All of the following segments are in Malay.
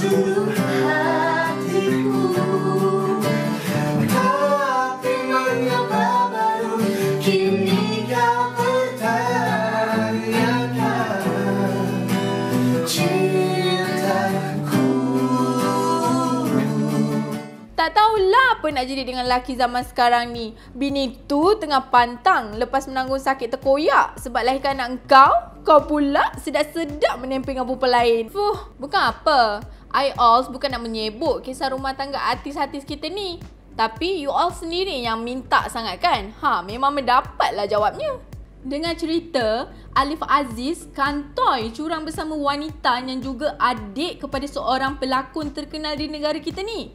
seluruh hatiku. Tapi mengapa baru kini kau pertanyakan cintaku? Tak tahulah apa nak jadi dengan lelaki zaman sekarang ni. Bini tu tengah pantang lepas menanggung sakit terkoyak sebab lahirkan anak kau pula sedap-sedap menempel dengan perempuan lain. Bukan apa. I all bukan nak menyebut kisah rumah tangga artis-artis kita ni. Tapi you all sendiri yang minta sangat kan? Memang mendapatlah jawabnya. Dengan cerita, Alif Aziz kantoi curang bersama wanita yang juga adik kepada seorang pelakon terkenal di negara kita ni.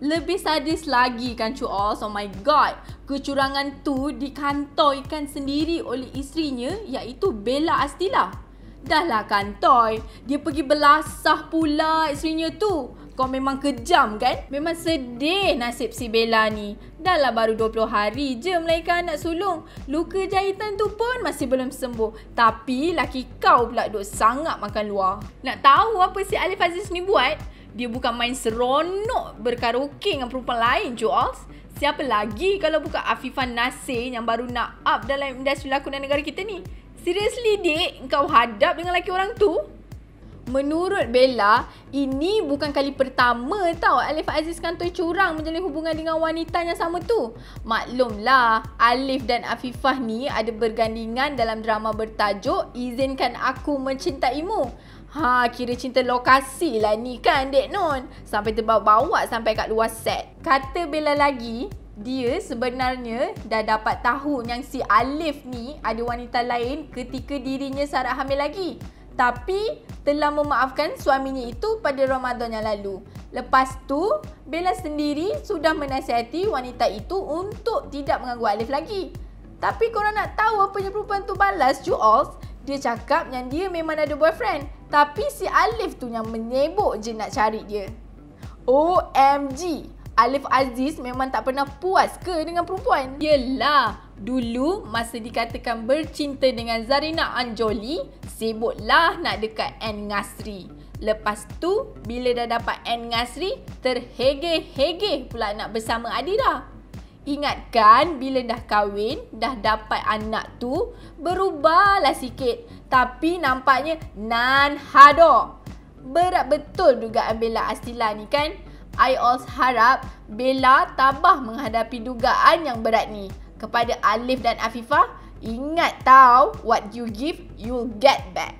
Lebih sadis lagi kan you all? Oh my god. Kecurangan tu dikantoikan sendiri oleh isterinya iaitu Bella Astila. Dahlah kantoi, dia pergi belasah pula isterinya tu. Kau memang kejam kan? Memang sedih nasib si Bella ni. Dahlah baru 20 hari je melahirkan anak sulung. Luka jahitan tu pun masih belum sembuh. Tapi laki kau pula duk sangat makan luar. Nak tahu apa si Alif Aziz ni buat? Dia bukan main seronok berkaraoke dengan perempuan lain, Jules. Siapa lagi kalau bukan Afifah Nasir yang baru nak up dalam industri lakonan negara kita ni? Seriously, Dik? Kau hadap dengan lelaki orang tu? Menurut Bella, ini bukan kali pertama tau Alif Aziz kantoi curang menjalin hubungan dengan wanita yang sama tu. Maklumlah, Alif dan Afifah ni ada bergandingan dalam drama bertajuk Izinkan Aku Mencintaimu. Kira cinta lokasi lah ni kan, Dek Non. Sampai terbawa-bawa sampai kat luar set. Kata Bella lagi, dia sebenarnya dah dapat tahu yang si Alif ni ada wanita lain ketika dirinya Sarah hamil lagi. Tapi telah memaafkan suaminya itu pada Ramadan yang lalu. Lepas tu, Bella sendiri sudah menasihati wanita itu untuk tidak mengganggu Alif lagi. Tapi korang nak tahu apanya perempuan tu balas, Jules? Dia cakap yang dia memang ada boyfriend. Tapi si Alif tu yang menyebut je nak cari dia. OMG! Alif Aziz memang tak pernah puas ke dengan perempuan? Yelah, dulu masa dikatakan bercinta dengan Zarina Anjoli, sibuklah nak dekat N Ngasri. Lepas tu, bila dah dapat N Ngasri, terhege-hege pula nak bersama Adira. Ingat kan bila dah kahwin, dah dapat anak tu, berubahlah sikit. Tapi nampaknya nan hado. Berat betul dugaan Bella Astila ni kan? I also harap Bella tabah menghadapi dugaan yang berat ni. Kepada Alif dan Afifah, ingat tau, what you give, you'll get back.